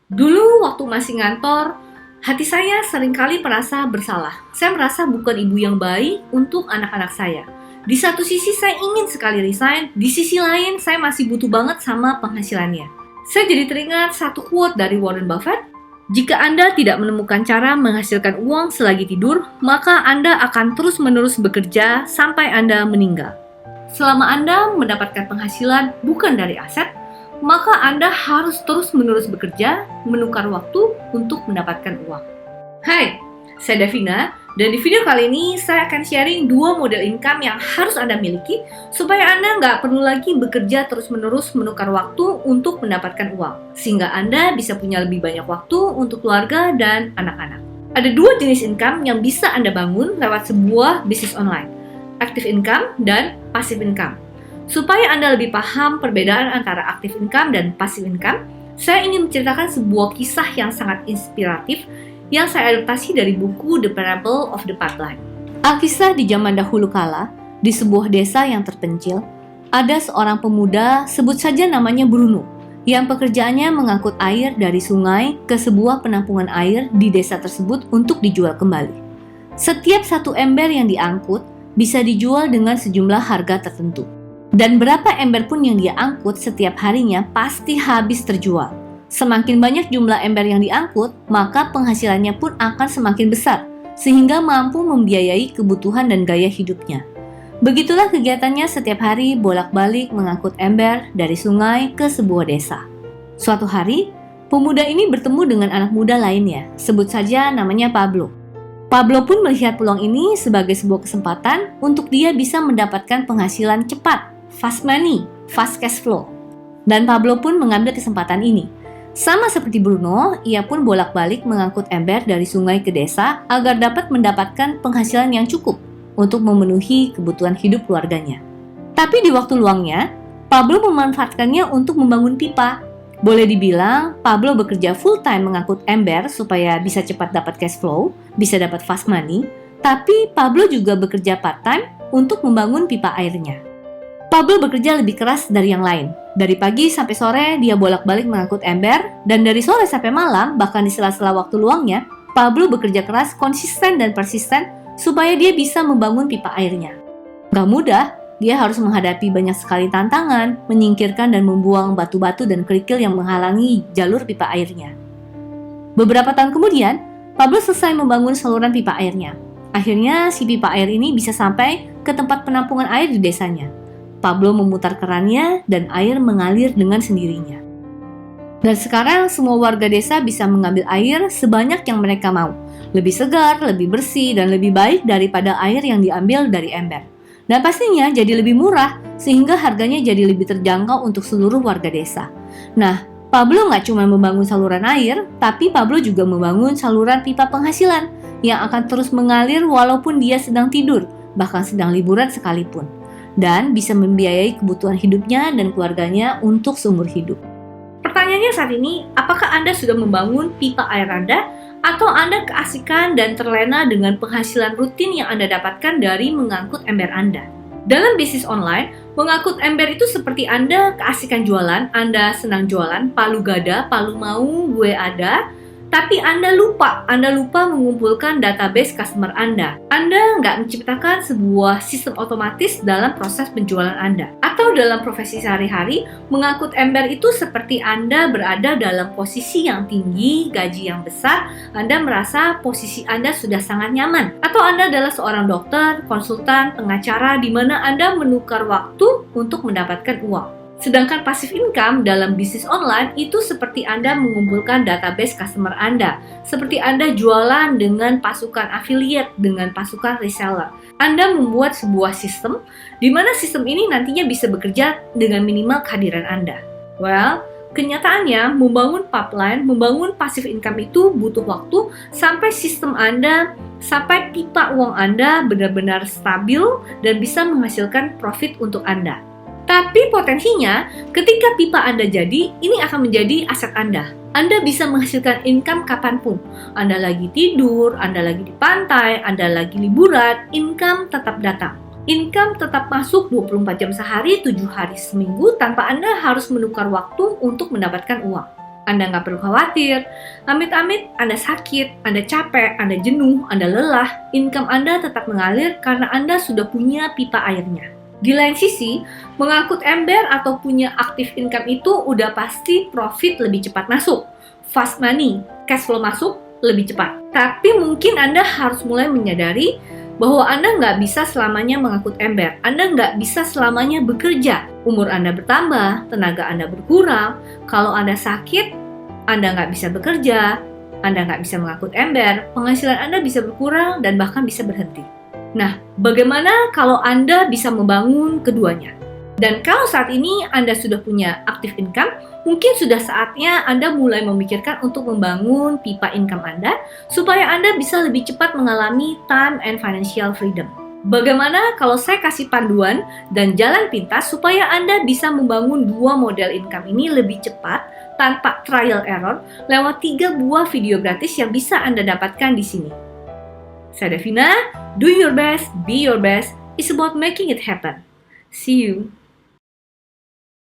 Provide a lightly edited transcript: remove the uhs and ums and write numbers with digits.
Dulu waktu masih ngantor, hati saya seringkali merasa bersalah. Saya merasa bukan ibu yang baik untuk anak-anak saya. Di satu sisi saya ingin sekali resign, di sisi lain saya masih butuh banget sama penghasilannya. Saya jadi teringat satu quote dari Warren Buffett, "Jika Anda tidak menemukan cara menghasilkan uang selagi tidur, maka Anda akan terus-menerus bekerja sampai Anda meninggal." Selama Anda mendapatkan penghasilan bukan dari aset, maka Anda harus terus-menerus bekerja, menukar waktu untuk mendapatkan uang. Hai, saya Davina, dan di video kali ini saya akan sharing 2 model income yang harus Anda miliki supaya Anda nggak perlu lagi bekerja terus-menerus menukar waktu untuk mendapatkan uang, sehingga Anda bisa punya lebih banyak waktu untuk keluarga dan anak-anak. Ada 2 jenis income yang bisa Anda bangun lewat sebuah bisnis online, active income dan passive income. Supaya Anda lebih paham perbedaan antara active income dan passive income, saya ingin menceritakan sebuah kisah yang sangat inspiratif yang saya adaptasi dari buku The Parable of the Pipeline. Alkisah di zaman dahulu kala, di sebuah desa yang terpencil, ada seorang pemuda, sebut saja namanya Bruno, yang pekerjaannya mengangkut air dari sungai ke sebuah penampungan air di desa tersebut untuk dijual kembali. Setiap satu ember yang diangkut bisa dijual dengan sejumlah harga tertentu. Dan berapa ember pun yang dia angkut setiap harinya pasti habis terjual. Semakin banyak jumlah ember yang diangkut, maka penghasilannya pun akan semakin besar, sehingga mampu membiayai kebutuhan dan gaya hidupnya. Begitulah kegiatannya setiap hari bolak-balik mengangkut ember dari sungai ke sebuah desa. Suatu hari, pemuda ini bertemu dengan anak muda lainnya, sebut saja namanya Pablo. Pablo pun melihat peluang ini sebagai sebuah kesempatan untuk dia bisa mendapatkan penghasilan cepat, fast money, fast cash flow. Dan Pablo pun mengambil kesempatan ini. Sama seperti Bruno, ia pun bolak-balik mengangkut ember dari sungai ke desa agar dapat mendapatkan penghasilan yang cukup untuk memenuhi kebutuhan hidup keluarganya. Tapi di waktu luangnya, Pablo memanfaatkannya untuk membangun pipa. Boleh dibilang, Pablo bekerja full-time mengangkut ember supaya bisa cepat dapat cash flow, bisa dapat fast money, tapi Pablo juga bekerja part-time untuk membangun pipa airnya. Pablo bekerja lebih keras dari yang lain. Dari pagi sampai sore, dia bolak-balik mengangkut ember, dan dari sore sampai malam, bahkan di sela-sela waktu luangnya, Pablo bekerja keras, konsisten dan persisten supaya dia bisa membangun pipa airnya. Gak mudah, dia harus menghadapi banyak sekali tantangan, menyingkirkan dan membuang batu-batu dan kerikil yang menghalangi jalur pipa airnya. Beberapa tahun kemudian, Pablo selesai membangun saluran pipa airnya. Akhirnya, si pipa air ini bisa sampai ke tempat penampungan air di desanya. Pablo memutar kerannya dan air mengalir dengan sendirinya. Dan sekarang semua warga desa bisa mengambil air sebanyak yang mereka mau. Lebih segar, lebih bersih, dan lebih baik daripada air yang diambil dari ember. Dan pastinya jadi lebih murah, sehingga harganya jadi lebih terjangkau untuk seluruh warga desa. Nah, Pablo nggak cuma membangun saluran air, tapi Pablo juga membangun saluran pipa penghasilan yang akan terus mengalir walaupun dia sedang tidur, bahkan sedang liburan sekalipun. Dan bisa membiayai kebutuhan hidupnya dan keluarganya untuk seumur hidup. Pertanyaannya saat ini, apakah Anda sudah membangun pipa air Anda atau Anda keasikan dan terlena dengan penghasilan rutin yang Anda dapatkan dari mengangkut ember Anda? Dalam bisnis online, mengangkut ember itu seperti Anda keasikan jualan, Anda senang jualan, palu gada, palu mau, gue ada, tapi Anda lupa mengumpulkan database customer Anda. Anda nggak menciptakan sebuah sistem otomatis dalam proses penjualan Anda. Atau dalam profesi sehari-hari, mengangkut ember itu seperti Anda berada dalam posisi yang tinggi, gaji yang besar, Anda merasa posisi Anda sudah sangat nyaman. Atau Anda adalah seorang dokter, konsultan, pengacara, di mana Anda menukar waktu untuk mendapatkan uang. Sedangkan passive income dalam bisnis online itu seperti Anda mengumpulkan database customer Anda, seperti Anda jualan dengan pasukan affiliate, dengan pasukan reseller. Anda membuat sebuah sistem, di mana sistem ini nantinya bisa bekerja dengan minimal kehadiran Anda. Well, kenyataannya membangun pipeline, membangun passive income itu butuh waktu sampai sistem Anda, sampai pipa uang Anda benar-benar stabil dan bisa menghasilkan profit untuk Anda. Tapi potensinya, ketika pipa Anda jadi, ini akan menjadi aset Anda. Anda bisa menghasilkan income kapanpun. Anda lagi tidur, Anda lagi di pantai, Anda lagi liburan, income tetap datang. Income tetap masuk 24 jam sehari, 7 hari seminggu tanpa Anda harus menukar waktu untuk mendapatkan uang. Anda nggak perlu khawatir. Amit-amit Anda sakit, Anda capek, Anda jenuh, Anda lelah, income Anda tetap mengalir karena Anda sudah punya pipa airnya. Di lain sisi, mengangkut ember atau punya aktif income itu udah pasti profit lebih cepat masuk. Fast money, cash flow masuk lebih cepat. Tapi mungkin Anda harus mulai menyadari bahwa Anda nggak bisa selamanya mengangkut ember. Anda nggak bisa selamanya bekerja. Umur Anda bertambah, tenaga Anda berkurang. Kalau Anda sakit, Anda nggak bisa bekerja. Anda nggak bisa mengangkut ember. Penghasilan Anda bisa berkurang dan bahkan bisa berhenti. Nah, bagaimana kalau Anda bisa membangun keduanya? Dan kalau saat ini Anda sudah punya active income, mungkin sudah saatnya Anda mulai memikirkan untuk membangun pipa income Anda supaya Anda bisa lebih cepat mengalami time and financial freedom. Bagaimana kalau saya kasih panduan dan jalan pintas supaya Anda bisa membangun dua model income ini lebih cepat tanpa trial error lewat 3 buah video gratis yang bisa Anda dapatkan di sini. Saya Devina, do your best, be your best, it's about making it happen. See you.